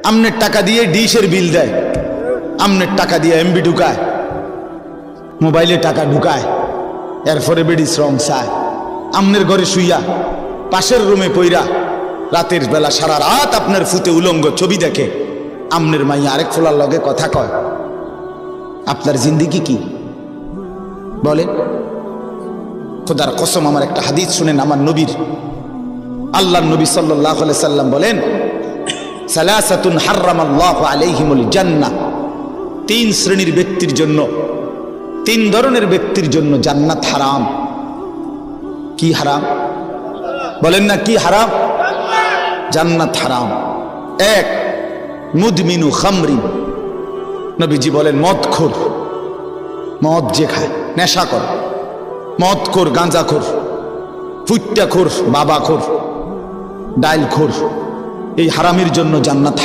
আমনের টাকা দিয়ে ডিশের বিল দেয়, আমনের টাকা দিয়ে এমবি ঢুকায়, মোবাইলে টাকা ঢুকায়, এরপরে বেডি শ্রম চায়। আমনের ঘরে শুইয়া পাশের রুমে পইরা রাতের বেলা সারা রাত আপনার ফুতে উলঙ্গ ছবি দেখে, আমনের মাইয়া আরেক ফোলার লগে কথা কয়। আপনার জিন্দিগি কি বলেন? খোদার কসম, আমার একটা হাদিস শুনেন আমার নবীর। আল্লাহর নবী সাল্লাল্লাহু আলাইহি সাল্লাম বলেন, সালাসাতুন হারামাল্লাহু আলাইহিমুল জান্নাহ, তিন শ্রেণীর ব্যক্তির জন্য, তিন ধরনের ব্যক্তির জন্য জান্নাত হারাম। কি হারাম বলেন না? কি হারাম? জান্নাত হারাম। এক, মুদমিনু খামরিন, নবীজি বলেন মদখোর, মদ যে খায়, নেশাখোর, মদখোর, গাঁজাখোর, ফুট্টাখোর, বাবাখোর, ডাইলখোর, এই হারামের জন্য জান্নাত হারাম।